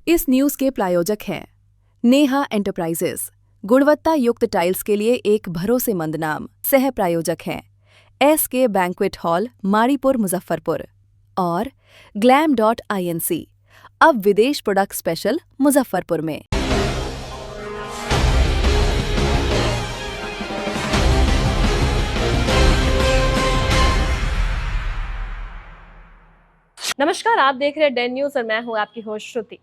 इस न्यूज के प्रायोजक हैं नेहा एंटरप्राइजेस, गुणवत्ता युक्त टाइल्स के लिए एक भरोसेमंद नाम। सह प्रायोजक हैं SK banquet hall, Mauripur, Muzaffarpur और glam.inc, अब विदेश प्रोडक्ट स्पेशल मुजफ्फरपुर में। नमस्कार, आप देख रहे हैं डेन न्यूज और मैं हूं आपकी होस्ट श्रुति।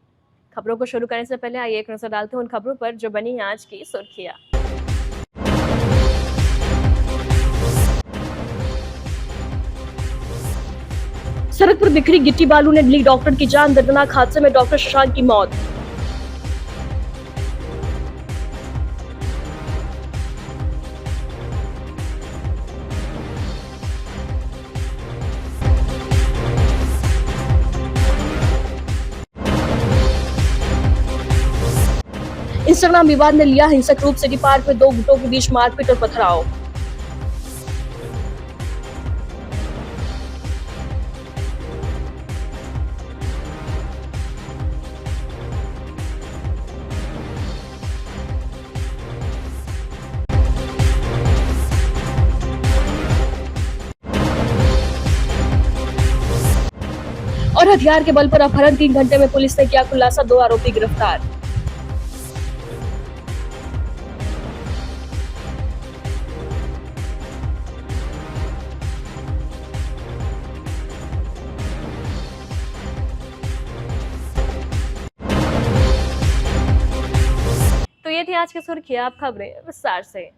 खबरों को शुरू करने से पहले आइए एक नजर डालते हैं उन खबरों पर जो बनी आज की सुर्खियां। सड़क पर बिखरी गिट्टी बालू ने ली डॉक्टर की जान, दर्दनाक हादसे में डॉक्टर शशांक की मौत। इंस्टाग्राम विवाद ने लिया हिंसक रूप, सिटी पार्क में दो गुटों के बीच मारपीट और पथराव। और हथियार के बल पर अपहरण, 3 घंटे में पुलिस ने किया खुलासा, 2 आरोपी गिरफ्तार। तो ये थी आज की सुर्खियां, अब खबरें विस्तार से।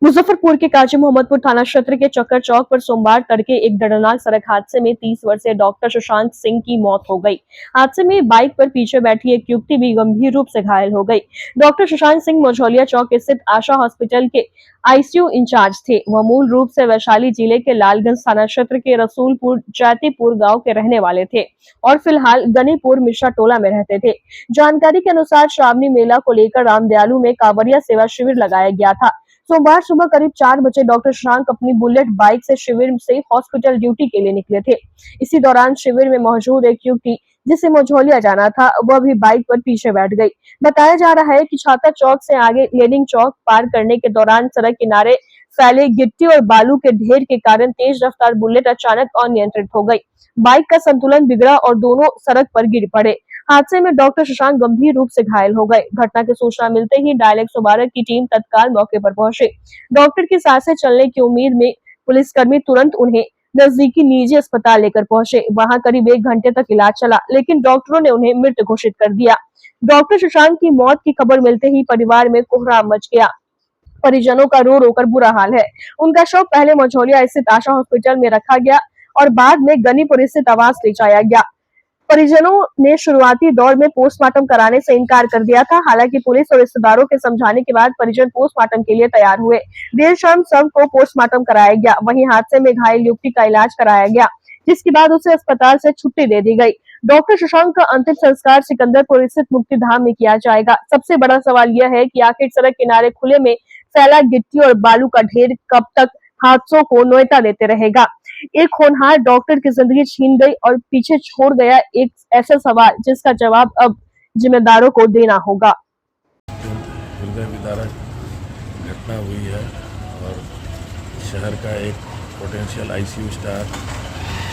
मुजफ्फरपुर के काजी मोहम्मदपुर थाना क्षेत्र के चक्कर चौक पर सोमवार तड़के एक दर्दनाक सड़क हादसे में 30 वर्षीय डॉक्टर शशांक सिंह की मौत हो गई। हादसे में बाइक पर पीछे बैठी एक युवती भी गंभीर रूप से घायल हो गई। डॉक्टर शशांक सिंह मझौलिया चौक स्थित आशा हॉस्पिटल के ICU इंचार्ज थे। वह मूल रूप से वैशाली जिले के लालगंज थाना क्षेत्र के रसूलपुर जातीपुर गाँव के रहने वाले थे और फिलहाल गनीपुर मिश्रा टोला में रहते थे। जानकारी के अनुसार श्रावणी मेला को लेकर रामदयालु में कांवरिया सेवा शिविर लगाया गया था। सोमवार सुबह करीब 4 बजे डॉक्टर शशांक अपनी बुलेट बाइक से शिविर से हॉस्पिटल ड्यूटी के लिए निकले थे। इसी दौरान शिविर में मौजूद एक युवती जिसे मझौलिया जाना था, वह भी बाइक पर पीछे बैठ गई। बताया जा रहा है कि छाता चौक से आगे लेनिंग चौक पार करने के दौरान सड़क किनारे फैले गिट्टी और बालू के ढेर के कारण तेज रफ्तार बुलेट अचानक अनियंत्रित हो गई। बाइक का संतुलन बिगड़ा और दोनों सड़क पर गिर पड़े। हादसे में डॉक्टर शशांक गंभीर रूप से घायल हो गए। घटना की सूचना मिलते ही डायल 112 की टीम तत्काल मौके पर पहुंची। डॉक्टर की सांसें चलने की उम्मीद में पुलिसकर्मी तुरंत उन्हें नजदीकी निजी अस्पताल लेकर पहुंचे। वहां करीब 1 घंटे तक इलाज चला, लेकिन डॉक्टरों ने उन्हें मृत घोषित कर दिया। डॉक्टर शशांक की मौत की खबर मिलते ही परिवार में कोहराम मच गया। परिजनों का रो रो कर बुरा हाल है। उनका शव पहले मझौलिया स्थित आशा हॉस्पिटल में रखा गया और बाद में गनीपुर स्थित आवास ले जाया गया। परिजनों ने शुरुआती दौर में पोस्टमार्टम कराने से इनकार कर दिया था। हालांकि पुलिस और रिश्तेदारों के समझाने के बाद परिजन पोस्टमार्टम के लिए तैयार हुए। देर शाम शव को पोस्टमार्टम कराया गया। वहीं हादसे में घायल युवती का इलाज कराया गया, जिसके बाद उसे अस्पताल से छुट्टी दे दी गई। डॉक्टर शशांक का अंतिम संस्कार सिकंदरपुर स्थित मुक्तिधाम में किया जाएगा। सबसे बड़ा सवाल यह है कि आखिर सड़क किनारे खुले में फैला गिट्टी और बालू का ढेर कब तक हादसों को न्योता देते रहेगा। एक होनहार डॉक्टर की जिंदगी छीन गई और पीछे छोड़ गया एक ऐसा सवाल जिसका जवाब अब जिम्मेदारों को देना होगा। हृदय विदारक घटना हुई है और शहर का एक पोटेंशियल ICU स्टाफ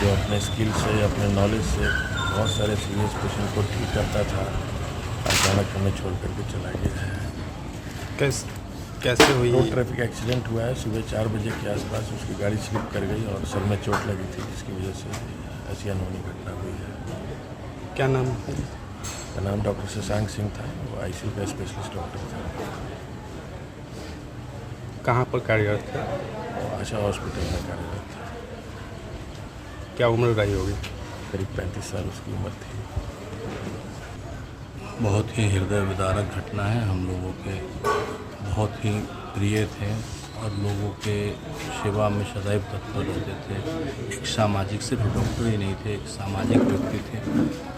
जो अपने स्किल से, अपने नॉलेज से बहुत सारे सीरियस पेशेंट को ठीक करता था, अचानक हमें छोड़ करके चला गया है। कैसे हुई? रोड ट्रैफिक एक्सीडेंट हुआ है। सुबह 4 बजे के आसपास उसकी गाड़ी स्लिप कर गई और सर में चोट लगी थी, जिसकी वजह से ऐसी अनहोनी घटना हुई है। क्या नाम है? उसका नाम डॉक्टर शशांक सिंह था। वो ICU का स्पेशलिस्ट डॉक्टर था। कहाँ पर कार्यरत थे? आशा हॉस्पिटल में कार्यरत था। क्या उम्र रही होगी? करीब 35 साल उसकी उम्र थी। बहुत ही हृदय विदारक घटना है। हम लोगों के बहुत ही प्रिय थे और लोगों के सेवा में सदैव तत्पर रहते थे। एक सामाजिक, सिर्फ डॉक्टर ही नहीं थे, एक सामाजिक व्यक्ति थे।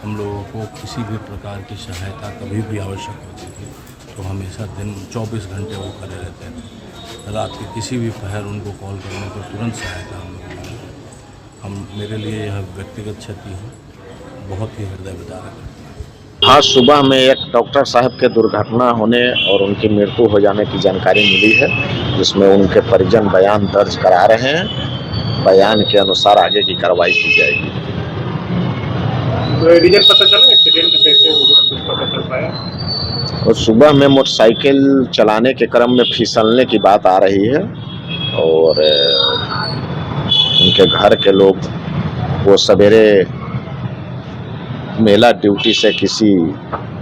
हम लोगों को किसी भी प्रकार की सहायता कभी भी आवश्यक होती थी तो हमेशा दिन 24 घंटे वो खड़े रहते थे। रात के किसी भी पहर उनको कॉल करने पर तुरंत सहायता हम लोग मिलती है। मेरे लिए यह व्यक्तिगत क्षति है, बहुत ही हृदय विदारक है। हाँ, सुबह में एक डॉक्टर साहब के दुर्घटना होने और उनकी मृत्यु हो जाने की जानकारी मिली है, जिसमें उनके परिजन बयान दर्ज करा रहे हैं। बयान के अनुसार आगे की कार्रवाई की जाएगी। रिजल्ट पता चला एक्सीडेंट कैसे हुआ, कुछ पता चल पाया? और सुबह में मोटरसाइकिल चलाने के क्रम में फिसलने की बात आ रही है और उनके घर के लोग वो सवेरे मेला ड्यूटी से किसी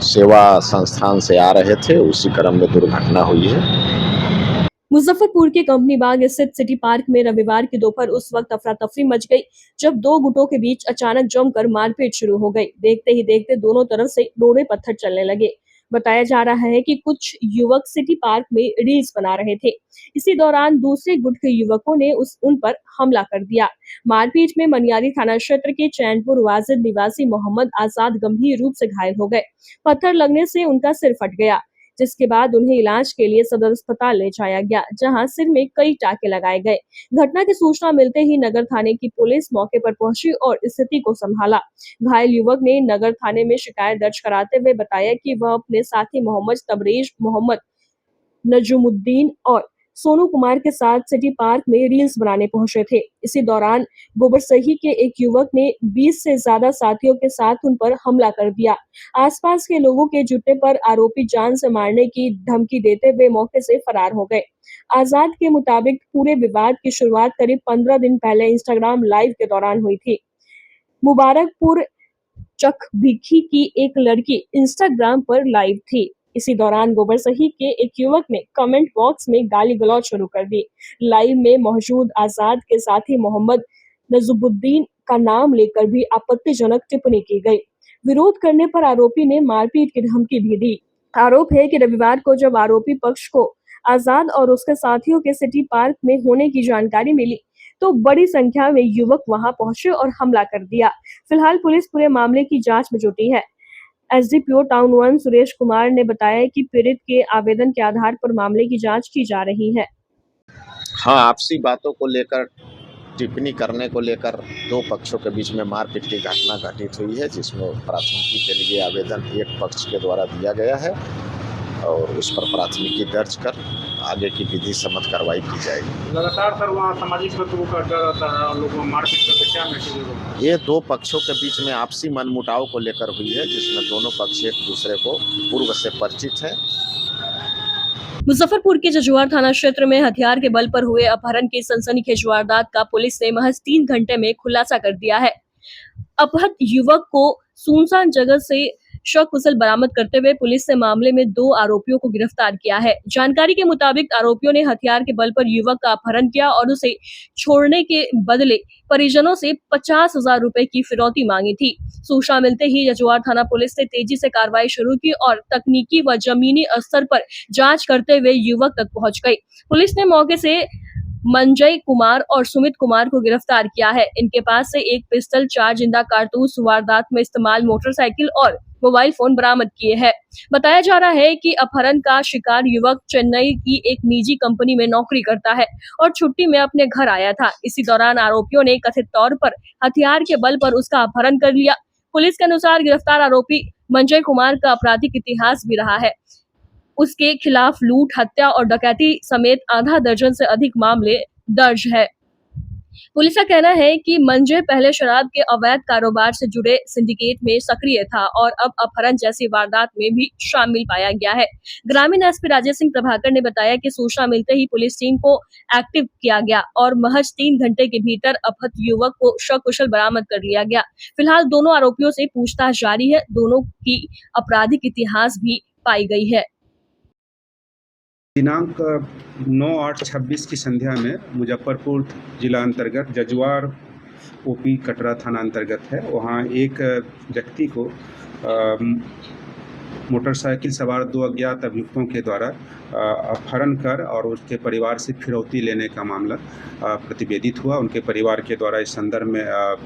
सेवा संस्थान से आ रहे थे, उसी क्रम में दुर्घटना हुई है। मुजफ्फरपुर के कंपनी बाग स्थित सिटी पार्क में रविवार की दोपहर उस वक्त अफरा तफरी मच गई जब दो गुटों के बीच अचानक जमकर मारपीट शुरू हो गई। देखते ही देखते दोनों तरफ से रोड़े पत्थर चलने लगे। बताया जा रहा है कि कुछ युवक सिटी पार्क में रील्स बना रहे थे। इसी दौरान दूसरे गुट के युवकों ने उन पर हमला कर दिया। मारपीट में मनियारी थाना क्षेत्र के चैनपुर वाजिद निवासी मोहम्मद आजाद गंभीर रूप से घायल हो गए। पत्थर लगने से उनका सिर फट गया, जिसके बाद उन्हें इलाज के लिए सदर अस्पताल ले जाया गया, जहां सिर में कई टाके लगाए गए। घटना की सूचना मिलते ही नगर थाने की पुलिस मौके पर पहुंची और स्थिति को संभाला। घायल युवक ने नगर थाने में शिकायत दर्ज कराते हुए बताया कि वह अपने साथी मोहम्मद तबरेज, मोहम्मद नजुमुद्दीन और सोनू कुमार के साथ सिटी पार्क में रील्स बनाने पहुंचे थे। इसी दौरान गोबरसही के एक युवक ने 20 से ज्यादा साथियों के साथ उन पर हमला कर दिया। आसपास के लोगों के जुटने पर आरोपी जान से मारने की धमकी देते हुए मौके से फरार हो गए। आजाद के मुताबिक पूरे विवाद की शुरुआत करीब 15 दिन पहले इंस्टाग्राम लाइव के दौरान हुई थी। मुबारकपुर चकभिखी की एक लड़की इंस्टाग्राम पर लाइव थी। इसी दौरान गोबरसही के एक युवक ने कमेंट बॉक्स में गाली गलौज शुरू कर दी। लाइव में मौजूद आजाद के साथी मोहम्मद नजुमुद्दीन का नाम लेकर भी आपत्तिजनक टिप्पणी की गई। विरोध करने पर आरोपी ने मारपीट की धमकी भी दी। आरोप है कि रविवार को जब आरोपी पक्ष को आजाद और उसके साथियों के सिटी पार्क में होने की जानकारी मिली तो बड़ी संख्या में युवक वहां पहुंचे और हमला कर दिया। फिलहाल पुलिस पूरे मामले की जांच में जुटी है। एसडीपीओ टाउन 1 सुरेश कुमार ने बताया कि पीड़ित के आवेदन के आधार पर मामले की जांच की जा रही है। हाँ, आपसी बातों को लेकर टिप्पणी करने को लेकर दो पक्षों के बीच में मारपीट की घटना घटित हुई है, जिसमें प्राथमिकी के लिए आवेदन एक पक्ष के द्वारा दिया गया है और उस पर प्राथमिकी दर्ज कर आगे की विधि सम्मत कार्रवाई की जाएगी। लगातार सर वहाँ सामाजिक तत्वों का डर रहता है और लोग मारपीट करते, क्या मैसेज? ये दो पक्षों के बीच में आपसी मनमुटाव को लेकर हुई है, जिसमें दोनों पक्ष एक दूसरे को पूर्व से परिचित हैं। मुजफ्फरपुर के जजुआर थाना क्षेत्र में हथियार के बल पर हुए अपहरण की सनसनीखेज वारदात का पुलिस ने महज 3 घंटे में खुलासा कर दिया है। अपहृत युवक को सुनसान जगह से सकुशल बरामद करते हुए पुलिस ने मामले में 2 आरोपियों को गिरफ्तार किया है। जानकारी के मुताबिक आरोपियों ने हथियार के बल पर युवक का अपहरण किया और उसे छोड़ने के बदले परिजनों से 50,000 रुपए की फिरौती मांगी थी। सूचना मिलते ही जजुआर थाना पुलिस ने तेजी से कार्रवाई शुरू की और तकनीकी व जमीनी स्तर पर जांच करते हुए युवक तक पहुंच गई। पुलिस ने मौके से मंजय कुमार और सुमित कुमार को गिरफ्तार किया है। इनके पास से एक पिस्टल, 4 जिंदा कारतूस, वारदात में इस्तेमाल मोटरसाइकिल और मोबाइल फोन बरामद किए हैं। बताया जा रहा है कि अपहरण का शिकार युवक चेन्नई की एक निजी कंपनी में नौकरी करता है और छुट्टी में अपने घर आया था। इसी दौरान आरोपियों ने कथित तौर पर हथियार के बल पर उसका अपहरण कर लिया। पुलिस के अनुसार गिरफ्तार आरोपी मंजय कुमार का आपराधिक इतिहास भी रहा है। उसके खिलाफ लूट, हत्या और डकैती समेत आधा दर्जन से अधिक मामले दर्ज है। पुलिस का कहना है कि मंजय पहले शराब के अवैध कारोबार से जुड़े सिंडिकेट में सक्रिय था और अब अपहरण जैसी वारदात में भी शामिल पाया गया है। ग्रामीण एसपी राजेश सिंह प्रभाकर ने बताया कि सूचना मिलते ही पुलिस टीम को एक्टिव किया गया और महज 3 घंटे के भीतर अपहृत युवक को सकुशल बरामद कर लिया गया। फिलहाल दोनों आरोपियों से पूछताछ जारी है। दोनों की आपराधिक इतिहास भी पाई गई है। दिनांक 9/8/26 की संध्या में मुजफ्फरपुर जिला अंतर्गत जजुआर ओपी कटरा थाना अंतर्गत है, वहाँ एक व्यक्ति को मोटरसाइकिल सवार 2 अज्ञात अभियुक्तों के द्वारा अपहरण कर और उसके परिवार से फिरौती लेने का मामला प्रतिवेदित हुआ। उनके परिवार के द्वारा इस संदर्भ में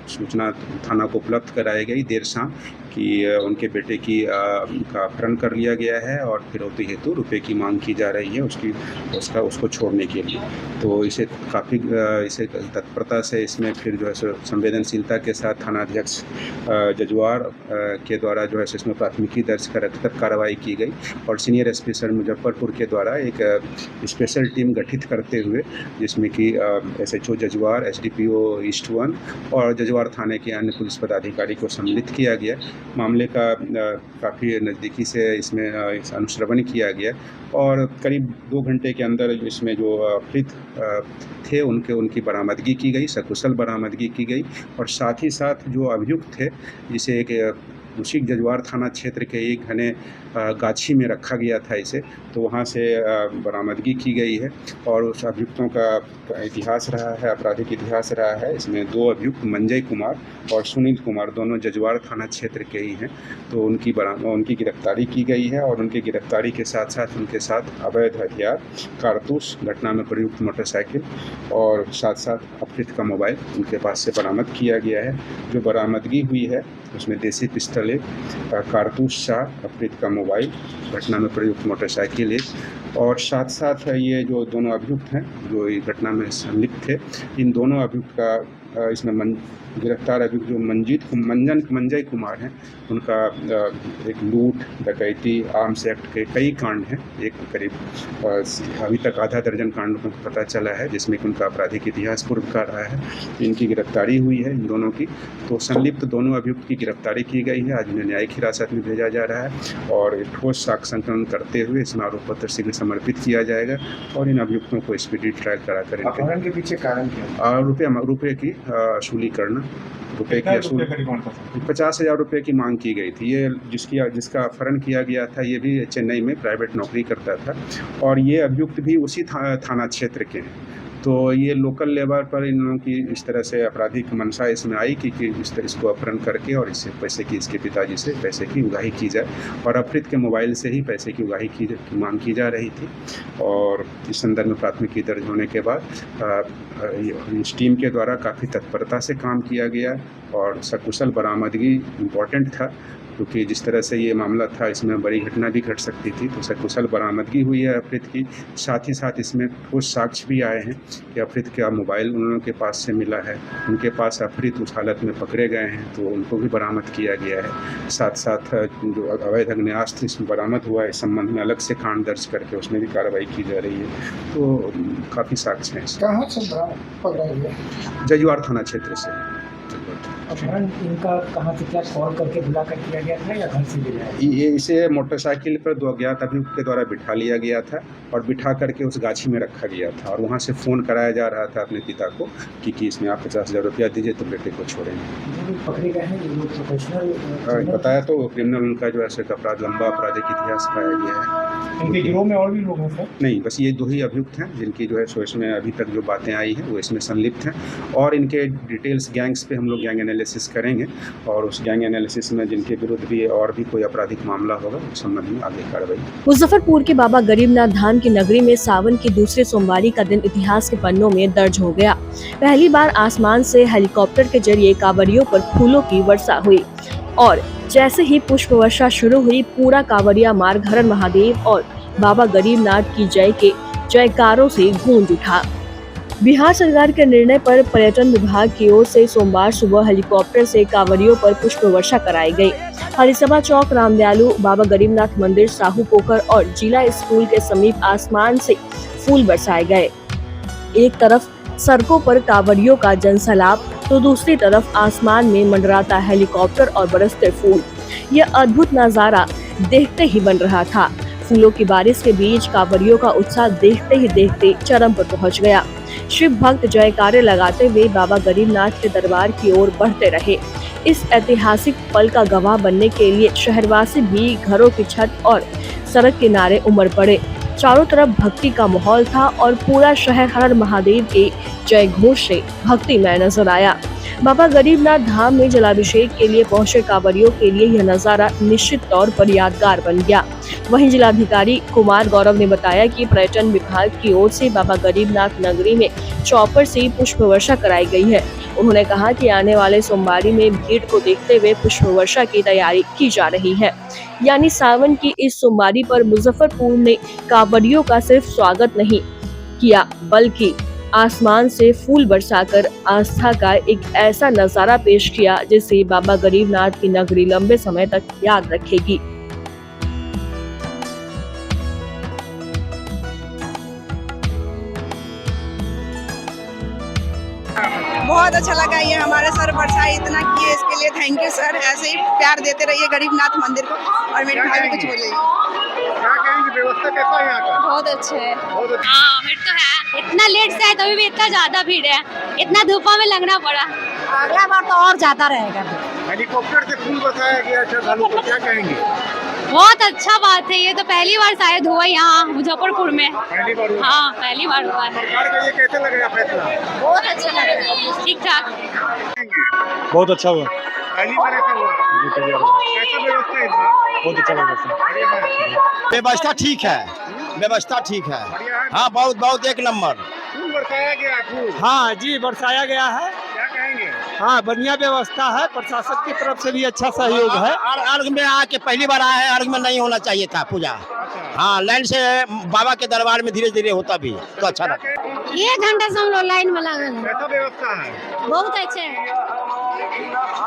सूचना थाना को उपलब्ध कराई गई देर शाम कि उनके बेटे का अपहरण कर लिया गया है और फिरौती हेतु रुपए की मांग की जा रही है उसको छोड़ने के लिए। तो इसे काफ़ी इसे तत्परता से इसमें फिर जो है संवेदनशीलता के साथ थानाध्यक्ष जजुआर के द्वारा जो है इसमें प्राथमिकी दर्ज कर कार्रवाई की गई और सीनियर एसपी सर मुजफ्फरपुर के द्वारा एक स्पेशल टीम गठित करते हुए जिसमें कि SHO जजुआर, SDPO ईस्ट 1 और जजुआर थाने के अन्य पुलिस पदाधिकारी को सम्मिलित किया गया। मामले का काफ़ी नज़दीकी से इसमें अनुश्रवण किया गया और करीब 2 घंटे के अंदर इसमें जो अपहृत थे उनकी बरामदगी की गई, सकुशल बरामदगी की गई और साथ ही साथ जो अभियुक्त थे जिसे एक उसी जजुआर थाना क्षेत्र के एक घने गाछी में रखा गया था इसे, तो वहाँ से बरामदगी की गई है और उस अभियुक्तों का इतिहास रहा है, आपराधिक इतिहास रहा है। इसमें 2 अभियुक्त मंजय कुमार और सुनील कुमार दोनों जजुआर थाना क्षेत्र के ही हैं, तो उनकी गिरफ्तारी की गई है और उनकी गिरफ्तारी के साथ साथ उनके साथ अवैध हथियार, कारतूस, घटना में प्रयुक्त मोटरसाइकिल और साथ साथ अपहृत का मोबाइल उनके पास से बरामद किया गया है। जो बरामदगी हुई है उसमें देसी पिस्टल, कारतूस 4, अपहृत का मोबाइल, घटना में प्रयुक्त मोटरसाइकिल 1 और साथ साथ ये जो दोनों अभियुक्त हैं जो इस घटना में संलिप्त थे, इन दोनों अभियुक्त का इसमें गिरफ्तार अभियुक्त जो मंजय कुमार हैं उनका एक लूट, डकैती, आर्म्स एक्ट के कई कांड हैं, एक करीब अभी तक आधा दर्जन कांडों को पता चला है जिसमें कि उनका आपराधिक इतिहास पूर्व का रहा है। इनकी गिरफ्तारी हुई है इन दोनों की, तो संलिप्त दोनों अभियुक्त की गिरफ्तारी की गई है। आज उन्हें न्यायिक हिरासत में भेजा जा रहा है और एक ठोस साक्ष्य संकलन करते हुए इसमें आरोप पत्र शीघ्र समर्पित किया जाएगा और इन अभियुक्तों को स्पीडी ट्रायल कराकर अपहरण के पीछे कारण क्या? रुपये की वसूली करना, रुपए की वसूल 50,000 रुपये की मांग की गई थी। ये जिसका अपहरण किया गया था ये भी चेन्नई में प्राइवेट नौकरी करता था और ये अभियुक्त भी उसी थाना क्षेत्र के हैं। तो ये लोकल लेवल पर इन लोगों की इस तरह से आपराधिक मंशा इसमें आई कि इसको अपहरण करके और इससे पैसे की इसके पिताजी से पैसे की उगाही की जाए और अपहृत के मोबाइल से ही पैसे की उगाही की मांग की जा रही थी और इस संदर्भ में प्राथमिकी दर्ज होने के बाद इस टीम के द्वारा काफ़ी तत्परता से काम किया गया और सकुशल बरामदगी इम्पॉर्टेंट था क्योंकि जिस तरह से ये मामला था इसमें बड़ी घटना भी घट सकती थी, तो सकुशल बरामदगी हुई है अपहृत की। साथ ही साथ इसमें ठोस साक्ष्य भी आए हैं कि अपहृत का मोबाइल उन लोगों के पास से मिला है, उनके पास अपहृत उस हालत में पकड़े गए हैं तो उनको भी बरामद किया गया है। साथ साथ जो अवैध अग्नेयास्त्र इसमें बरामद हुआ है इस संबंध में अलग से कांड दर्ज करके उसमें भी कार्रवाई की जा रही है। तो काफ़ी साक्ष्य हैं। कहाँ से पकड़ा गया? जजुआर थाना क्षेत्र से। अपहरण इनका कहाँ से क्या कॉल करके बुलाकर किया गया था या घर से लिया? ये इसे मोटरसाइकिल पर 2 अज्ञात अभियुक्त के द्वारा बिठा लिया गया था और बिठा करके उस गाछी में रखा गया था और वहाँ से फ़ोन कराया जा रहा था अपने पिता को कि इसमें आप 50,000 रुपया दीजिए तो बेटे को छोड़ेंगे। पकड़े गए हैं ये लोग प्रोफेशनल बताया तो क्रिमिनल उनका जो है अपराध लंबा आपराधिक इतिहास पाया गया है। इनके गिरोह में और भी लोग हैं सर? नहीं, बस ये 2 ही अभियुक्त हैं जिनकी जो है सो इसमें अभी तक जो बातें आई हैं वो इसमें संलिप्त हैं और इनके डिटेल्स गैंग्स पे हम लोग गैंग एनालिसिस करेंगे और उस गैंग एनालिसिस में जिनके विरुद्ध भी और भी कोई आपराधिक मामला होगा उस संबंध में आगे कार्रवाई। मुजफ्फरपुर के बाबा गरीबनाथ धाम की नगरी में सावन की दूसरे सोमवारी का दिन इतिहास के पन्नों में दर्ज हो गया। पहली बार आसमान से हेलीकॉप्टर के जरिए कांवरियों पर फूलों की वर्षा हुई और जैसे ही पुष्प वर्षा शुरू हुई पूरा कांवरिया मार्ग हर हर महादेव और बाबा गरीबनाथ की जय के जयकारों से गूंज उठा। बिहार सरकार के निर्णय पर पर्यटन विभाग की ओर से सोमवार सुबह हेलीकॉप्टर से कांवरियों पर पुष्प वर्षा कराई गई। हरिसभा चौक, रामदयालु, बाबा गरीबनाथ मंदिर, साहू पोखर और जिला स्कूल के समीप आसमान से फूल बरसाए गए। एक तरफ सड़कों पर कांवरियों का जनसैलाब तो दूसरी तरफ आसमान में मंडराता हेलीकॉप्टर और बरसते फूल। यह अद्भुत नजारा देखते ही बन रहा था। फूलों की बारिश के बीच कांवरियों का उत्साह देखते ही देखते चरम पर पहुंच गया। शिव भक्त जयकारे लगाते हुए बाबा गरीबनाथ के दरबार की ओर बढ़ते रहे। इस ऐतिहासिक पल का गवाह बनने के लिए शहरवासी भी घरों की छत और सड़क किनारे उमड़ पड़े। चारों तरफ भक्ति का माहौल था और पूरा शहर हर हर महादेव के जय घोष से भक्तिमय नजर आया। बाबा गरीबनाथ धाम में जलाभिषेक के लिए पहुंचे कांवरियों के लिए यह नजारा निश्चित तौर पर यादगार बन गया। वहीं जिलाधिकारी कुमार गौरव ने बताया कि पर्यटन विभाग की ओर से बाबा गरीबनाथ नगरी में चॉपर से पुष्प वर्षा कराई गई है। उन्होंने कहा कि आने वाले सोमवारी में भीड़ को देखते हुए पुष्प वर्षा की तैयारी की जा रही है। यानी सावन की इस सोमवारी पर मुजफ्फरपुर ने कांवरियों का सिर्फ स्वागत नहीं किया बल्कि आसमान से फूल बरसाकर आस्था का एक ऐसा नजारा पेश किया जिसे बाबा गरीबनाथ की नगरी लंबे समय तक याद रखेगी। बहुत अच्छा लगा, ये हमारे सर बरसाई इतना किए, इसके लिए थैंक यू सर। ऐसे ही प्यार देते रहिए गरीबनाथ मंदिर को। और मेरे भाई कुछ बोले, क्या कहेंगे, व्यवस्था कैसा है यहाँ का? बहुत अच्छे है। हाँ भीड़ तो है, इतना लेट से है तभी भी इतना ज्यादा भीड़ है, इतना धूपा में लगना पड़ा। अगला बार तो और ज्यादा रहेगा। हेलीकॉप्टर से फूल बरसाया गया श्रद्धालु को, क्या कहेंगे? बहुत अच्छा बात है, ये तो पहली बार शायद हुआ यहाँ मुजफ्फरपुर में। पहली बार हुआ? हाँ पहली बार हुआ है। सरकार का ये कैसे लग रहा फैसला? बहुत अच्छा लग रहा है, ठीक ठाक। बहुत अच्छा हुआ, पहली बार ऐसा हुआ? कैसा व्यवस्था है इस बार? बहुत अच्छा लगा। व्यवस्था ठीक है, व्यवस्था ठीक है। हाँ बहुत बहुत एक नंबर। फूल बरसाया गया, फूल? हाँ जी बरसाया गया है। क्या कहेंगे? हाँ बढ़िया व्यवस्था है, प्रशासन की तरफ से भी अच्छा सहयोग है। अर्घ में आके पहली बार आया है, अर्घ में नहीं होना चाहिए था पूजा। हाँ लाइन से बाबा के दरबार में धीरे धीरे होता भी तो अच्छा लगा। 1 घंटा से हम लोग लाइन में लगे हैं। कैसा व्यवस्था है? बहुत अच्छे है।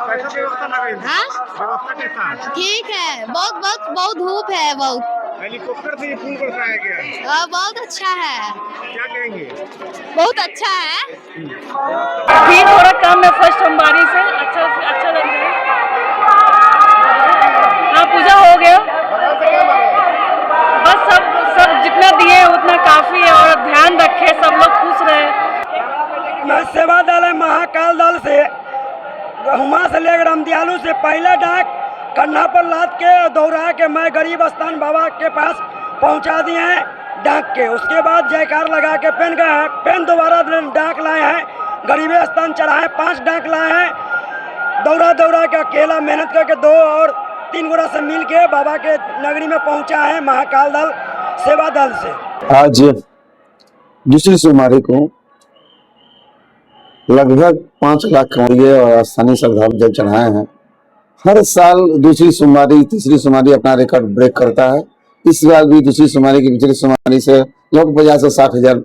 कैसा व्यवस्था लगा है? हाँ? व्यवस्था कैसा है? ठीक है, बहुत धूप है, बहुत। हेलीकॉप्टर से ये फूल बरसाया गया है, बहुत अच्छा है। क्या कहेंगे? बहुत अच्छा है। भीड़ थोड़ा कम है फर्स्ट सोमवारी से, अच्छा लग रहा है। हाँ पूजा हो गया, बस सब जितना दिए उतना काफी है और ध्यान रखे, सब लोग खुश रहे। मैं सेवा दल महाकाल दल से हुमा से लेकर रामदयालु से पहले डाक कन्हा पर लाद के दौड़ा के मैं गरीब स्थान बाबा के पास पहुंचा दिए हैं डाक के। उसके बाद जयकार लगा के पेन गए हैं, पेन दोबारा डाक लाए हैं, गरीब स्थान चढ़ाए 5 डाक लाए हैं। दौड़ा के अकेला मेहनत करके 2 और 3 गोरा से मिल के बाबा के नगरी में पहुंचा है महाकाल दल सेवा दल से। आज दूसरी सोमवारी को लगभग 5 लाख कांवरिये और स्थानीय श्रद्धालु जल चढ़ाए हैं। हर साल दूसरी सोमवारी तीसरी सोमवारी अपना रिकॉर्ड ब्रेक करता है। इस बार भी दूसरी सोमवारी की पिछली सोमवारी से लगभग 50 से 60 हजार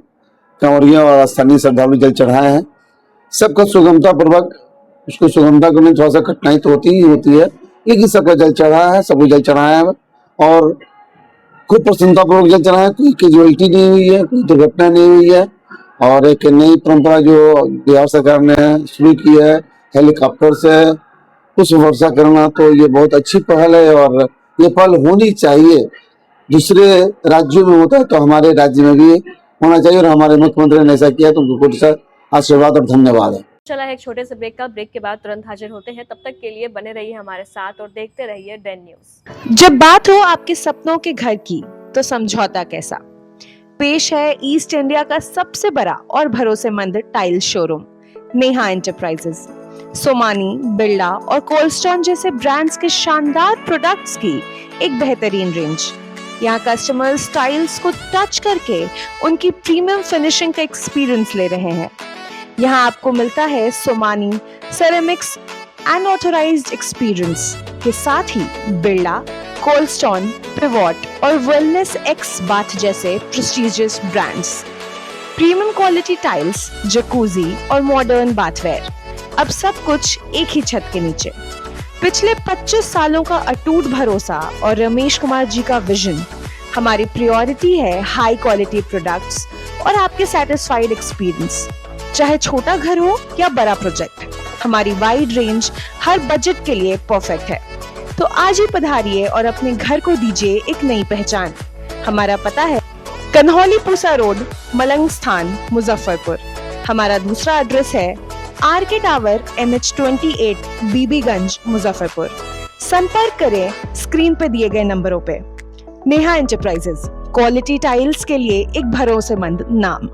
कांवरियों और स्थानीय श्रद्धालु जल चढ़ाए हैं। सबका सुगमता पूर्वक, उसको सुगमता को में थोड़ा सा कठिनाई तो होती ही होती है, लेकिन सबका जल चढ़ा है, सबको जल चढ़ाया है और खूब प्रसन्नता पूर्वक जल चढ़ाया है। कोई कैजुअलिटी नहीं हुई है, कोई दुर्घटना नहीं हुई है। और एक नई परंपरा जो बिहार सरकार ने शुरू की है, हेलीकॉप्टर से पुष्प वर्षा करना, तो ये बहुत अच्छी पहल है और ये पहल होनी चाहिए। दूसरे राज्यों में होता है तो हमारे राज्य में भी होना चाहिए और हमारे मुख्यमंत्री ने ऐसा किया तो उनको कोटि से आशीर्वाद और धन्यवाद है। चला है एक छोटे से ब्रेक के बाद तुरंत हाजिर होते हैं। तब तक के लिए बने रहिए हमारे साथ और देखते रहिए डेन न्यूज। जब बात हो आपके सपनों के घर की तो समझौता कैसा। पेश है ईस्ट इंडिया का सबसे बड़ा और भरोसेमंद tile showroom Neha enterprises. Somani, Birla और कोल्डस्टोन जैसे ब्रांड्स के शानदार प्रोडक्ट्स की एक बेहतरीन रेंज। यहाँ कस्टमर्स टाइल्स को टच करके उनकी प्रीमियम फिनिशिंग का एक्सपीरियंस ले रहे हैं। यहाँ आपको मिलता है सोमानी सेरेमिक्स अनऑथराइज्ड एक्सपीरियंस के साथ ही बिरला, कोल्डस्टोन, पिवॉट और वेलनेस एक्स बाथ जैसे prestigious brands. Premium quality tiles, jacuzzi और मॉडर्न बाथवेयर, अब सब कुछ एक ही छत के नीचे। पिछले 25 सालों का अटूट भरोसा और रमेश कुमार जी का विजन। हमारी प्रायोरिटी है हाई क्वालिटी प्रोडक्ट्स और आपके सेटिस्फाइड एक्सपीरियंस। चाहे छोटा घर हो या बड़ा प्रोजेक्ट, हमारी वाइड रेंज हर बजट के लिए परफेक्ट है। तो आज ही पधारिए और अपने घर को दीजिए एक नई पहचान। हमारा पता है कन्हौली पूसा रोड, मलंग स्थान, मुजफ्फरपुर। हमारा दूसरा एड्रेस है R K tower, NH28, Bibiganj, Muzaffarpur. संपर्क करें स्क्रीन पर दिए गए नंबरों पे। नेहा एंटरप्राइजेज, क्वालिटी टाइल्स के लिए एक भरोसेमंद नाम।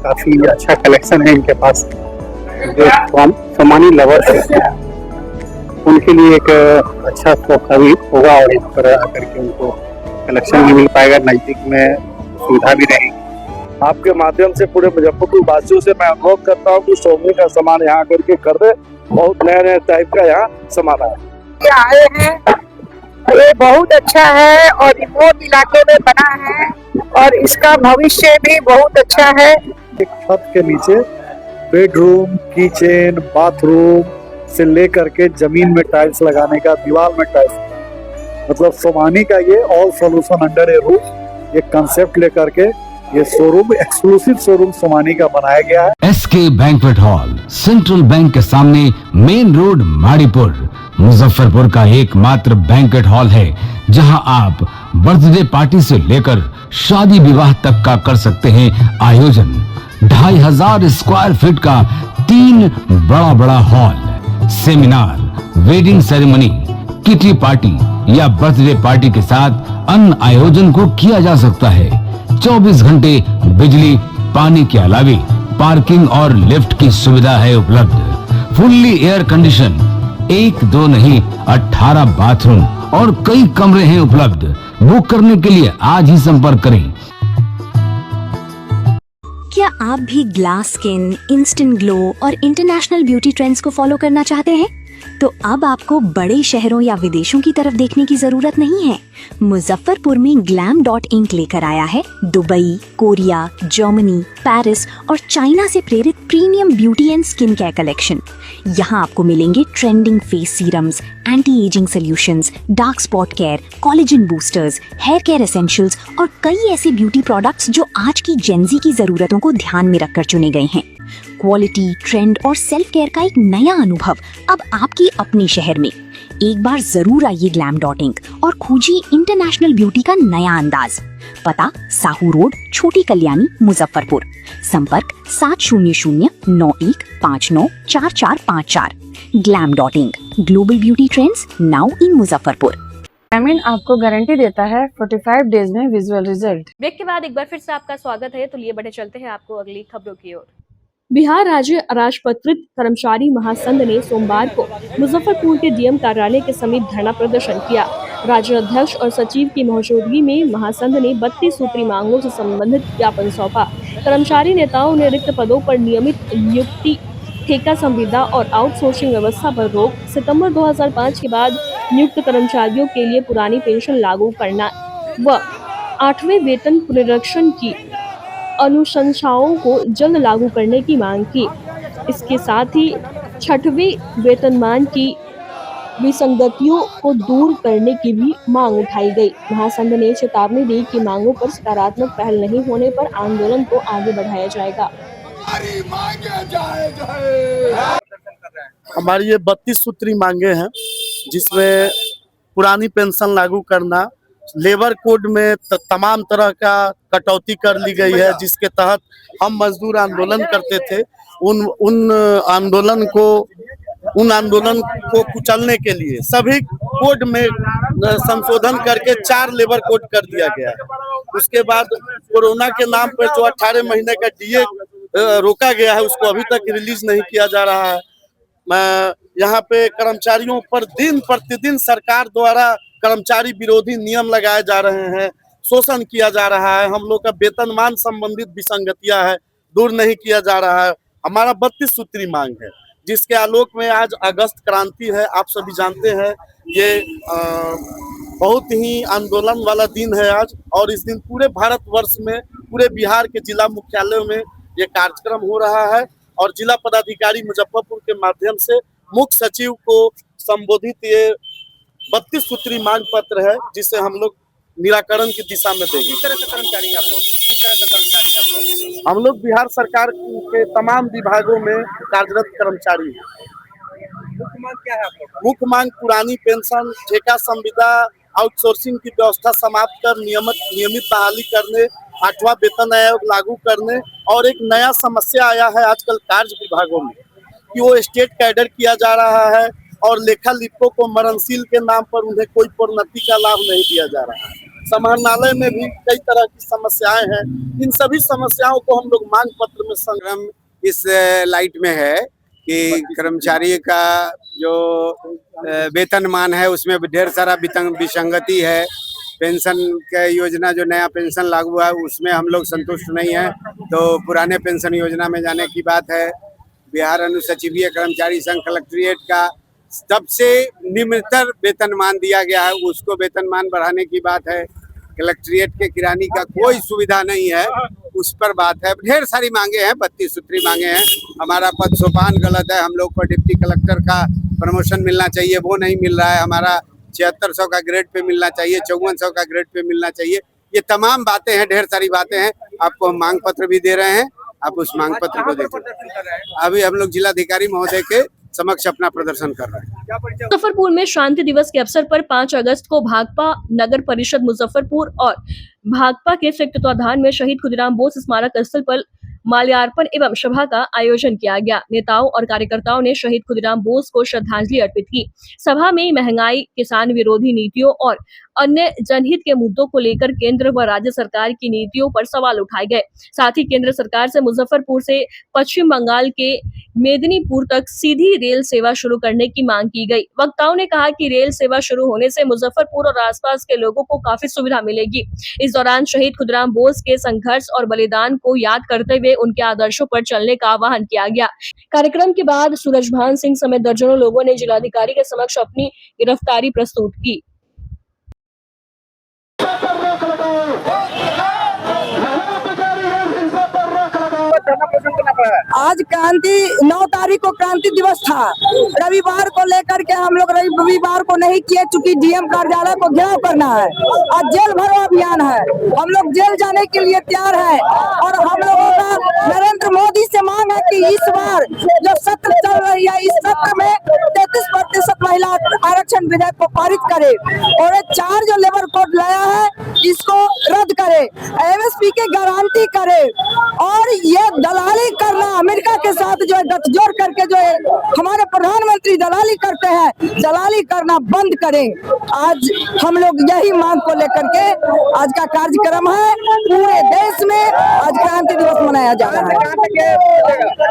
काफी अच्छा कलेक्शन है इनके पास। जो सोमानी लवर्स है उनके लिए एक अच्छा मौका भी होगा और इस पर आकर के उनको कलेक्शन भी मिल पाएगा, नजदीक में सुविधा भी रहेगी। आपके माध्यम से पूरे मुजफ्फरपुर वासियों से मैं अनुरोध करता हूँ कि सोमनी का सामान यहाँ आकर के खरीदे। बहुत नया नया टाइप का यहाँ सामान आया। आए हैं, ये बहुत अच्छा है और रिमोट इलाके में बना है और इसका भविष्य भी बहुत अच्छा है। एक छत के नीचे बेडरूम, किचन, बाथरूम से लेकर के जमीन में टाइल्स लगाने का, दीवार में टाइल्स, मतलब सोमानी का ये ऑल सॉल्यूशन अंडर ए रूफ ये कंसेप्ट लेकर के ये शोरूम, एक्सक्लूसिव शोरूम सोमानी का बनाया गया है। SK banquet hall, central bank के सामने, मेन रोड, माड़ीपुर, मुजफ्फरपुर का एकमात्र बैंक्वेट हॉल है जहां आप बर्थडे पार्टी से लेकर शादी विवाह तक का कर सकते हैं आयोजन। 2500 स्क्वायर फीट का 3 बड़ा hall, seminar, wedding ceremony, kitty party या बर्थडे पार्टी के साथ अन्य आयोजन को किया जा सकता है। 24 घंटे बिजली पानी के अलावे पार्किंग और लिफ्ट की सुविधा है उपलब्ध। फुल्ली एयर कंडीशन, 1 2 नहीं 18 बाथरूम और कई कमरे हैं उपलब्ध। बुक करने के लिए आज ही संपर्क करें। क्या आप भी ग्लास स्किन, इंस्टेंट ग्लो और इंटरनेशनल ब्यूटी ट्रेंड्स को फॉलो करना चाहते हैं? तो अब आपको बड़े शहरों या विदेशों की तरफ देखने की जरूरत नहीं है। मुजफ्फरपुर में glam.inc लेकर आया है दुबई, कोरिया, जर्मनी, पेरिस और चाइना से प्रेरित premium beauty and skin care collection. यहाँ आपको मिलेंगे trending face serums, anti ageing solutions, dark spot care, collagen boosters, hair care essentials और कई ऐसे ब्यूटी प्रोडक्ट्स जो आज की जेंजी की जरूरतों को ध्यान में रखकर चुने गए हैं। क्वालिटी, ट्रेंड और सेल्फ केयर का एक नया अनुभव अब आपकी अपने शहर में। एक बार जरूर आइए glam.inc और खोजिए इंटरनेशनल ब्यूटी का नया अंदाज। पता साहू रोड, छोटी कल्याणी, मुजफ्फरपुर। संपर्क 700915944454। glam.inc, global beauty trends now in Muzaffarpur. आपको गारंटी देता है 45 डेज में विजुअल रिजल्ट। ब्रेक के बाद एक बार फिर से आपका स्वागत है। तो लिए बढ़े चलते हैं आपको अगली खबरों की ओर। बिहार राज्य अराजपत्रित कर्मचारी महासंघ ने सोमवार को मुजफ्फरपुर के डीएम कार्यालय के समीप धरना प्रदर्शन किया। राज्य अध्यक्ष और सचिव की मौजूदगी में महासंघ ने 32 सूत्री मांगों से संबंधित ज्ञापन सौंपा। कर्मचारी नेताओं ने रिक्त पदों पर नियमित नियुक्ति, ठेका संविदा और आउटसोर्सिंग व्यवस्था पर रोक, सितंबर 2005 के बाद नियुक्त कर्मचारियों के लिए पुरानी पेंशन लागू करना व 8वें वेतन पुनरीक्षण की अनुशंसाओं को जल्द लागू करने की मांग की। इसके साथ ही 6वें वेतनमान की विसंगतियों को दूर करने की भी मांग उठाई गई। महासंघ ने चेतावनी दी कि मांगों पर सकारात्मक पहल नहीं होने पर आंदोलन को आगे बढ़ाया जाएगा। हमारी ये 32 सूत्री मांगे हैं, जिसमें पुरानी पेंशन लागू करना, लेबर कोड में तमाम तरह का कटौती कर ली गई है, जिसके तहत हम मजदूर आंदोलन करते थे। उन आंदोलन को कुचलने के लिए सभी कोड में संशोधन करके 4 लेबर कोड कर दिया गया है। उसके बाद कोरोना के नाम पर जो 18 महीने का डीए रोका गया है, उसको अभी तक रिलीज नहीं किया जा रहा है। यहाँ पे कर्मचारियों पर दिन प्रतिदिन सरकार द्वारा कर्मचारी विरोधी नियम लगाए जा रहे हैं, शोषण किया जा रहा है। हम लोग का वेतनमान संबंधित विसंगतियां है, दूर नहीं किया जा रहा है। हमारा 32 सूत्री मांग है, जिसके आलोक में आज अगस्त क्रांति है। आप सभी जानते हैं ये बहुत ही आंदोलन वाला दिन है आज, और इस दिन पूरे भारतवर्ष में, पूरे बिहार के जिला मुख्यालयों में ये कार्यक्रम हो रहा है। और जिला पदाधिकारी मुजफ्फरपुर के माध्यम से मुख्य सचिव को संबोधित ये 32 सूत्री मांग पत्र है, जिसे हम लोग निराकरण की दिशा में देंगे। किस तरह से कर्मचारी आप लोग? किस तरह से कर्मचारी आप लोग? हम लोग बिहार सरकार के तमाम विभागों में कार्यरत कर्मचारी हैं। मुख्य मांग क्या है आप लोग? मुख्य मांग पुरानी पेंशन, ठेका संविदा, आउटसोर्सिंग की व्यवस्था समाप्त कर नियमित बहाली करने, 8वां वेतन आयोग लागू करने, और एक नया समस्या आया है आजकल कार्य विभागों में कि वो स्टेट कैडर किया जा रहा है और लेखा लिपिकों को मरणशील के नाम पर उन्हें कोई प्रोन्नति का लाभ नहीं दिया जा रहा है। समाहरणालय में भी कई तरह की समस्याएं हैं। इन सभी समस्याओं को हम लोग मांग पत्र में संग्रह इस लाइट में है कि कर्मचारी का जो वेतनमान है उसमें ढेर सारा विसंगति है। पेंशन का योजना जो नया पेंशन लागू हुआ है उसमें हम लोग संतुष्ट नहीं है, तो पुराने पेंशन योजना में जाने की बात है। बिहार अनुसचिवीय कर्मचारी संघ कलेक्ट्रेट का सबसे निम्नतर वेतनमान दिया गया है, उसको वेतनमान बढ़ाने की बात है। कलेक्ट्रेट के किरानी का कोई सुविधा नहीं है, उस पर बात है। ढेर सारी मांगे हैं, 32 सूत्री मांगे हैं। हमारा पद सोपान गलत है, हम लोग को डिप्टी कलेक्टर का प्रमोशन मिलना चाहिए, वो नहीं मिल रहा है। हमारा 7600 का ग्रेड पे मिलना चाहिए, 5400 का ग्रेड पे मिलना चाहिए। ये तमाम बातें हैं, ढेर सारी बातें हैं। आपको हम मांग पत्र भी दे रहे हैं, आप उस मांग पत्र को देखिए। अभी हम लोग जिलाधिकारी महोदय के समक्ष अपना प्रदर्शन कर रहे हैं। मुजफ्फरपुर में शांति दिवस के अवसर पर 5 अगस्त को भाकपा नगर परिषद मुजफ्फरपुर और भाकपा के संयुक्त तत्वाधान में शहीद खुदीराम बोस स्मारक स्थल पर माल्यार्पण एवं सभा का आयोजन किया गया। नेताओं और कार्यकर्ताओं ने शहीद खुदीराम बोस को श्रद्धांजलि अर्पित की। सभा में महंगाई, किसान विरोधी नीतियों और अन्य जनहित के मुद्दों को लेकर केंद्र व राज्य सरकार की नीतियों पर सवाल उठाए गए। साथ ही केंद्र सरकार से मुजफ्फरपुर से पश्चिम बंगाल के मेदिनीपुर तक सीधी रेल सेवा शुरू करने की मांग की गई। वक्ताओं ने कहा कि रेल सेवा शुरू होने से मुजफ्फरपुर और आसपास के लोगों को काफी सुविधा मिलेगी। इस दौरान शहीद खुदीराम बोस के संघर्ष और बलिदान को याद करते हुए उनके आदर्शों पर चलने का आह्वान किया गया। कार्यक्रम के बाद सूरजभान सिंह समेत दर्जनों लोगों ने जिलाधिकारी के समक्ष अपनी गिरफ्तारी प्रस्तुत की। आज क्रांति 9 तारीख को क्रांति दिवस था। रविवार को लेकर के हम लोग रविवार को नहीं किए, चूंकि डीएम कार्यालय को घेराव करना है। आज जेल भरो अभियान है, हम लोग जेल जाने के लिए तैयार है। और हम लोगों का नरेंद्र मोदी से मांग है कि इस बार जो सत्र चल रही है, इस सत्र में 33% महिला आरक्षण विधेयक को पारित करे और ये 4 जो लेबर कोड लाया है इसको रद्द करे, एमएसपी की गारंटी करे। और ये दलाली करना अमेरिका के साथ जो है गठजोड़ करके जो है हमारे प्रधानमंत्री दलाली करते हैं, दलाली करना बंद करें। आज हम लोग यही मांग को लेकर के आज का कार्यक्रम है। पूरे देश में आज क्रांति दिवस मनाया जा रहा है।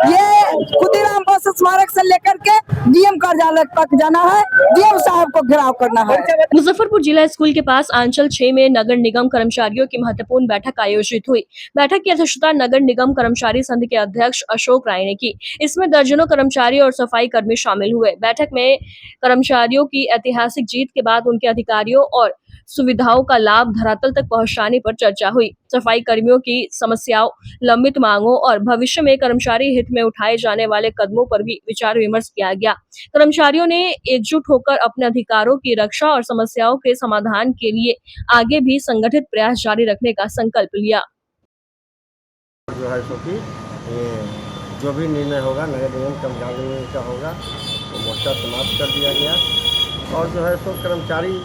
ये खुदीराम बोस स्मारक से लेकर के डीएम कार्यालय तक जाना है, डीएम साहब को घेराव करना है। मुजफ्फरपुर जिला स्कूल के पास आंचल 6 में नगर निगम कर्मचारियों की महत्वपूर्ण बैठक आयोजित हुई। बैठक की अध्यक्षता नगर निगम कर्मचारी संघ के अध्यक्ष अशोक राय ने की। इसमें दर्जनों कर्मचारी और सफाई कर्मी शामिल हुए। बैठक में कर्मचारियों की ऐतिहासिक जीत के बाद उनके अधिकारियों और सुविधाओं का लाभ धरातल तक पहुंचाने पर चर्चा हुई। सफाई कर्मियों की समस्याओं, लंबित मांगों और भविष्य में कर्मचारी हित में उठाए जाने वाले कदमों पर भी विचार विमर्श किया गया। कर्मचारियों ने एकजुट होकर अपने अधिकारों की रक्षा और समस्याओं के समाधान के लिए आगे भी संगठित प्रयास जारी रखने का संकल्प लिया। जो है सो कि जो भी निर्णय होगा नगर निगम कर्मचारी का होगा, वो मोर्चा समाप्त कर दिया गया। और जो है सो कर्मचारी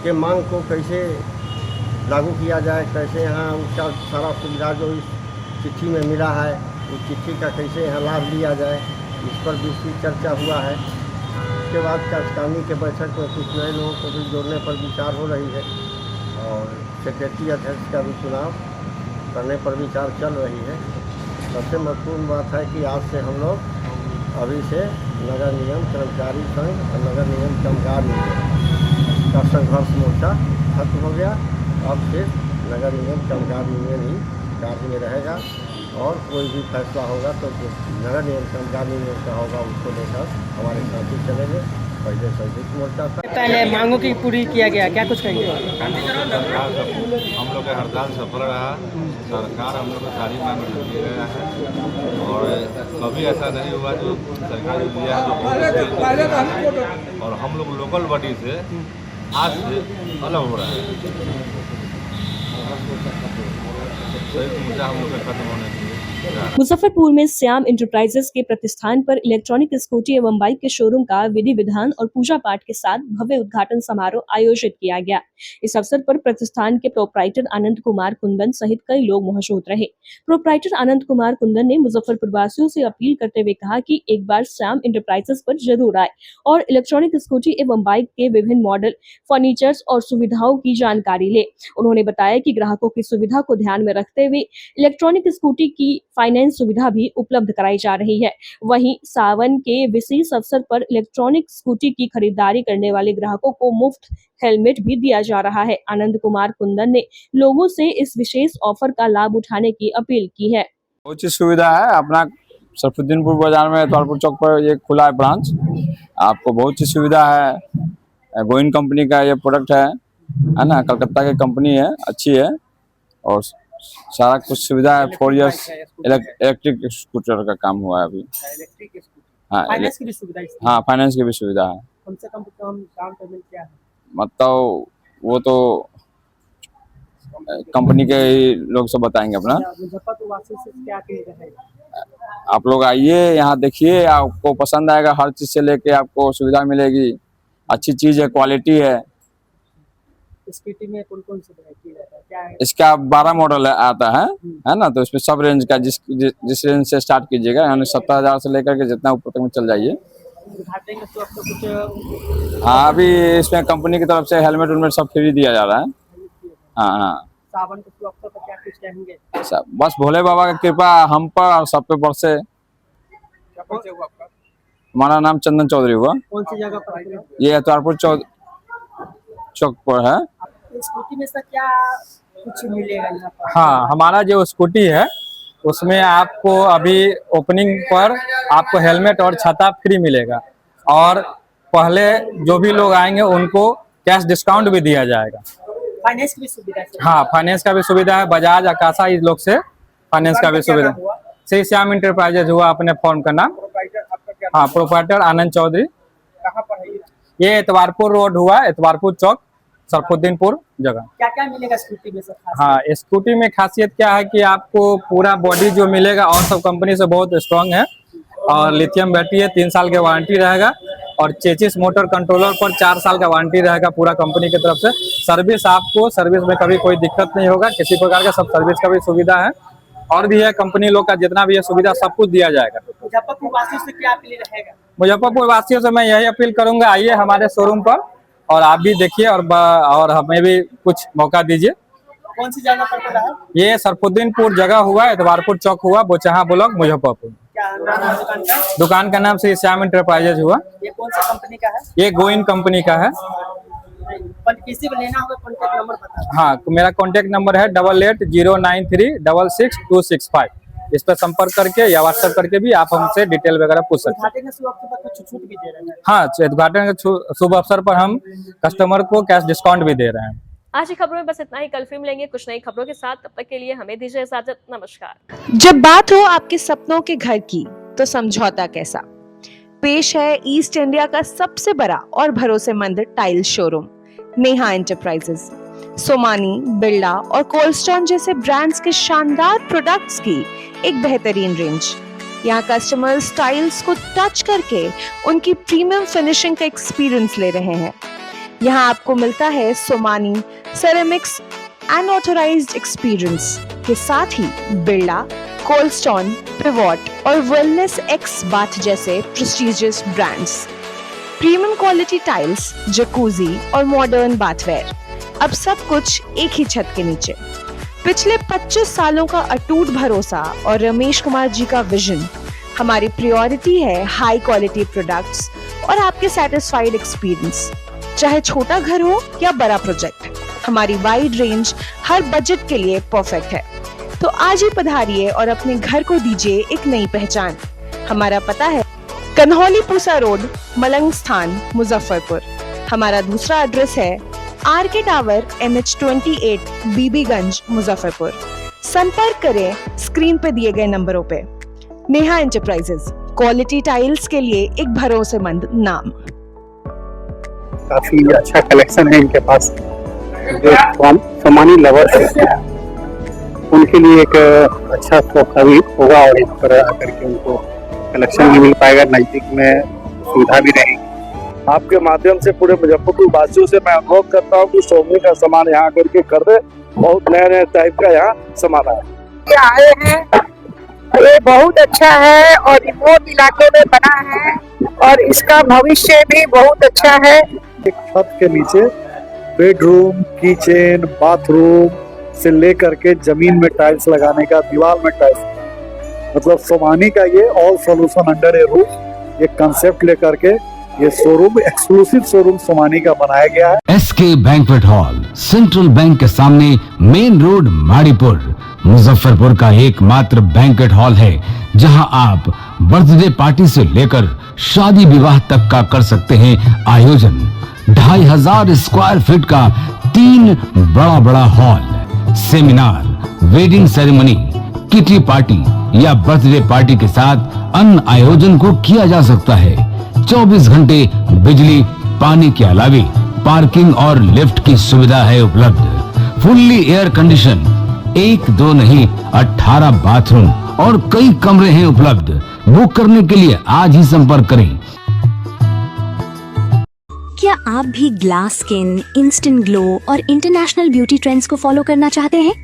के मांग को कैसे लागू किया जाए, कैसे यहाँ उसका सारा सुविधा जो इस चिट्ठी में मिला है उस चिट्ठी का कैसे यहाँ लाभ लिया जाए, इस पर विस्तृत चर्चा हुआ है। उसके बाद कार्यकारिणी के बैठक में कुछ नए लोगों को भी जोड़ने पर विचार हो रही है और सेक्रेटरी अध्यक्ष का भी चुनाव करने पर विचार चल रही है। सबसे महत्वपूर्ण बात है कि आज से हम लोग अभी से नगर निगम कर्मचारी संघ और नगर निगम कामगार यूनियन का संघर्ष मोर्चा खत्म हो गया। अब सिर्फ नगर निगम कामगार यूनियन ही कार्य में रहेगा और कोई भी फैसला होगा तो जो नगर निगम कामगार यूनियन का होगा उसको लेकर हमारे साथी चलेंगे। पहले संयुक्त मोर्चा था, पहले मांगों की पूरी किया गया, क्या कुछ कहेंगे? हम लोग का हड़ताल सफल रहा, सरकार हम लोग को सारी मांग दे रहा है और कभी ऐसा नहीं हुआ जो सरकार ने दिया है। और हम लोग लोकल बॉडी से आज से अलग हो रहा है। संयुक्त मोर्चा हम लोग का खत्म होने चाहिए। मुजफ्फरपुर में श्याम इंटरप्राइजेस के प्रतिष्ठान पर इलेक्ट्रॉनिक स्कूटी एवं बाइक के शोरूम का विधि विधान और पूजा पाठ के साथ भव्य उद्घाटन समारोह आयोजित किया गया। इस अवसर पर प्रतिष्ठान के प्रोप्राइटर आनंद कुमार कुंदन सहित कई लोग मौजूद रहे। प्रोप्राइटर आनंद कुमार कुंदन ने मुजफ्फरपुर वासियों से अपील करते हुए कहा कि एक बार श्याम इंटरप्राइजेस पर जरूर आए और इलेक्ट्रॉनिक स्कूटी एवं बाइक के विभिन्न मॉडल, फर्नीचर्स और सुविधाओं की जानकारी ले। उन्होंने बताया कि ग्राहकों की सुविधा को ध्यान में रखते हुए इलेक्ट्रॉनिक स्कूटी की फाइनेंस सुविधा भी उपलब्ध कराई जा रही है। वहीं सावन के विशेष अवसर पर इलेक्ट्रॉनिक स्कूटी की खरीदारी करने वाले ग्राहकों को मुफ्त हेलमेट भी दिया जा रहा है। आनंद कुमार कुंदन ने लोगों से इस विशेष ऑफर का लाभ उठाने की अपील की है। बहुत सी सुविधा है। अपना सरफुद्दीनपुर बाजार में तौरपुर चौक पर ये खुला है ब्रांच। आपको बहुत सी सुविधा है। गोइन कंपनी का ये प्रोडक्ट है ना, कलकत्ता की कंपनी है, अच्छी है और सारा कुछ सुविधा है। 4 इयर्स इलेक्ट्रिक स्कूटर का काम हुआ है अभी। हाँ, फाइनेंस की भी सुविधा है। हाँ, फाइनेंस की भी सुविधा है। कम से कम डाउन पेमेंट क्या है? मतलब वो तो कंपनी के ही लोग सब बताएंगे अपना। मुजफ्फरपुर वासी से क्या कहेगा? आप लोग आइए, यहाँ देखिए, आपको पसंद आएगा। हर चीज से लेके आपको सुविधा मिलेगी। अच्छी चीज है, क्वालिटी है। स्कूटी में कौन सी वैरायटी रहता है? क्या है? इसका 12 मॉडल आता है ना, तो इसमें सब रेंज का जिस रेंज से स्टार्ट कीजिएगा, यानी 70,000 से लेकर के जितना ऊपर तक में चल जाइए। तो आपको कुछ हाँ, अभी इसमें कंपनी की तरफ से हेलमेट उलमेट सब फ्री दिया जा रहा है। हाँ, सावन के अवसर पर क्या कुछ कहेंगे? बस भोले बाबा की कृपा हम पर और सब पे बरसे। हमारा नाम चंदन चौधरी हुआ। कौन सी जगह पर? ये तौरपुर चौक पर है। स्कूटी में से क्या कुछ मिलेगा यहाँ पर? हाँ, हमारा जो स्कूटी है उसमें आपको अभी ओपनिंग पर आपको हेलमेट और छाता फ्री मिलेगा और पहले जो भी लोग आएंगे उनको कैश डिस्काउंट भी दिया जाएगा। फाइनेंस की भी सुविधा है? हाँ, फाइनेंस का भी सुविधा है। बजाज, आकाशा, इस लोग से फाइनेंस का भी सुविधा। श्री श्याम इंटरप्राइजेज हुआ अपने फॉर्म का नाम। हाँ, प्रोप्राइटर आनंद चौधरी। कहाँ पर है ये इतवारपुर रोड हुआ, इतवारपुर चौक, सरफुद्दीनपुर जगह। क्या क्या मिलेगा स्कूटी में सर? हाँ, स्कूटी में खासियत क्या है कि आपको पूरा बॉडी जो मिलेगा और सब कंपनी से बहुत स्ट्रांग है और लिथियम बैटरी है, 3 साल के वारंटी रहेगा और चेचिस मोटर कंट्रोलर पर 4 साल का वारंटी रहेगा पूरा कंपनी की तरफ से। सर्विस आपको सर्विस में कभी कोई दिक्कत नहीं होगा, किसी प्रकार का सब सर्विस का भी सुविधा है और भी है। कंपनी लोग का जितना भी है सुविधा सब कुछ दिया जाएगा। मुजफ्फरपुर वासियों से क्या अपील रहेगा? मुजफ्फरपुर वासियों से मैं यही अपील करूंगा, आइए हमारे शोरूम पर और आप भी देखिए और हमें भी कुछ मौका दीजिए। कौन सी जगह पर पड़ा है? ये सरफुद्दीनपुर जगह हुआ, इतवारपुर चौक हुआ, बोचहा ब्लॉक, मुजफ्फरपुर। क्या नाम है दुकान का? दुकान का नाम श्री श्याम इंटरप्राइजेज हुआ। ये कौन सा कंपनी का है? ये गोइन कंपनी का है। किसी को लेना होगा कॉन्टेक्ट नंबर बता। हाँ, मेरा कॉन्टेक्ट नंबर है 8809366665। इस पर संपर्क करके या व्हाट्सएप करके भी आप हमसे डिटेल वगैरह पूछ सकते हैं। उद्घाटन के शुभ अवसर पर कुछ छूट भी दे रहे हैं? हाँ, उद्घाटन के शुभ अवसर पर हम कस्टमर को कैश डिस्काउंट भी दे रहे हैं। आज की खबरों में बस इतना ही। कल फिर मिलेंगे कुछ नई खबरों के साथ। तब तक के लिए हमें दीजिए इजाजत। नमस्कार। जब बात हो आपके सपनों के घर की तो समझौता कैसा? पेश है ईस्ट इंडिया का सबसे बड़ा और भरोसेमंद tile showroom Neha enterprises. Somani, Birla और कोल्डस्टोन जैसे ब्रांड्स के शानदार प्रोडक्ट्स की एक बेहतरीन रेंज। यहाँ कस्टमर्स टाइल्स को टच करके उनकी प्रीमियम फिनिशिंग का एक्सपीरियंस ले रहे हैं। यहाँ आपको मिलता है सोमानी सेरेमिक्स अनऑथराइज्ड एक्सपीरियंस के साथ ही बिरला, कोल्डस्टोन, पिवॉट और वेलनेस एक्स बाथ जैसे prestigious brands. Premium quality tiles, jacuzzi और मॉडर्न बाथवेयर, अब सब कुछ एक ही छत के नीचे। पिछले 25 सालों का अटूट भरोसा और रमेश कुमार जी का विजन। हमारी प्रायोरिटी है हाई क्वालिटी प्रोडक्ट्स और आपके सेटिस्फाइड एक्सपीरियंस। चाहे छोटा घर हो या बड़ा प्रोजेक्ट, हमारी वाइड रेंज हर बजट के लिए परफेक्ट है। तो आज ही पधारिए और अपने घर को दीजिए एक नई पहचान। हमारा पता है कन्हौली पूसा रोड, मलंग स्थान, मुजफ्फरपुर। हमारा दूसरा एड्रेस है R K tower, NH28, Bibiganj, Muzaffarpur. संपर्क करें स्क्रीन पे दिए गए नंबरों पे। नेहा एंटरप्राइजेज, क्वालिटी टाइल्स के लिए एक भरोसेमंद नाम। काफी अच्छा कलेक्शन है इनके पास। जो सोमानी लवर्स है उनके लिए एक अच्छा मौका भी होगा और यहाँ पर आकर के उनको कलेक्शन भी मिल पाएगा, नजदीक में सुविधा भी रहेगी। आपके माध्यम से पूरे मुजफ्फरपुर वासियों से मैं अनुरोध करता हूँ कि सोमनी का सामान यहाँ आकर के खरीदे। बहुत नया नया टाइप का यहाँ सामान आया आए हैं, ये बहुत अच्छा है और रिमोट इलाके में बना है और इसका भविष्य भी बहुत अच्छा है। एक छत के नीचे बेडरूम, किचन, बाथरूम से लेकर के जमीन में टाइल्स लगाने का, दीवार में टाइल्स, मतलब सोमानी का ये ऑल सॉल्यूशन अंडर ए रूफ ये कंसेप्ट लेकर के ये शोरूम, एक्सक्लूसिव शोरूम सोमानी का बनाया गया है। SK banquet hall central bank के सामने मेन रोड माड़ीपुर मुजफ्फरपुर का एकमात्र बैंक्वेट हॉल है जहां आप बर्थडे पार्टी से लेकर शादी विवाह तक का कर सकते हैं आयोजन। 2500 स्क्वायर फीट का 3 बड़ा hall, seminar, wedding ceremony, kitty party या बर्थडे पार्टी के साथ अन्य आयोजन को किया जा सकता है। 24 घंटे बिजली पानी के अलावे पार्किंग और लिफ्ट की सुविधा है उपलब्ध। फुल्ली एयर कंडीशन, 1 2 नहीं 18 बाथरूम और कई कमरे हैं उपलब्ध। बुक करने के लिए आज ही संपर्क करें। क्या आप भी ग्लास स्किन, इंस्टेंट ग्लो और इंटरनेशनल ब्यूटी ट्रेंड्स को फॉलो करना चाहते हैं?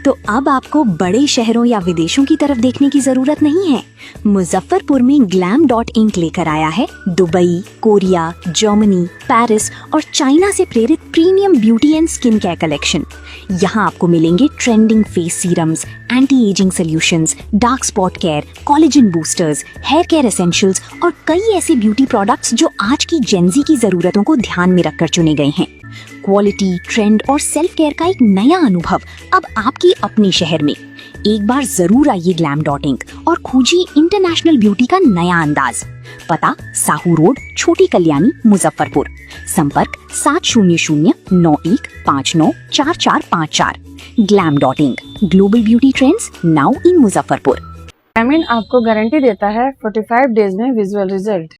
तो अब आपको बड़े शहरों या विदेशों की तरफ देखने की जरूरत नहीं है। मुजफ्फरपुर में glam.inc लेकर आया है दुबई, कोरिया, जर्मनी, पेरिस और चाइना से प्रेरित premium beauty and skin care collection. यहाँ आपको मिलेंगे trending face serums, anti ageing solutions, dark spot care, collagen boosters, hair care essentials और कई ऐसे ब्यूटी प्रोडक्ट्स जो आज की जेंजी की जरूरतों को ध्यान में रखकर चुने गए हैं। क्वालिटी, ट्रेंड और सेल्फ केयर का एक नया अनुभव अब आपकी अपने शहर में। एक बार जरूर आइए glam.inc और खोजिए इंटरनेशनल ब्यूटी का नया अंदाज। पता साहू रोड, छोटी कल्याणी, मुजफ्फरपुर। संपर्क 700915944454। glam.inc, global beauty trends now in Muzaffarpur. आपको गारंटी देता है 45 डेज में विजुअल रिजल्ट।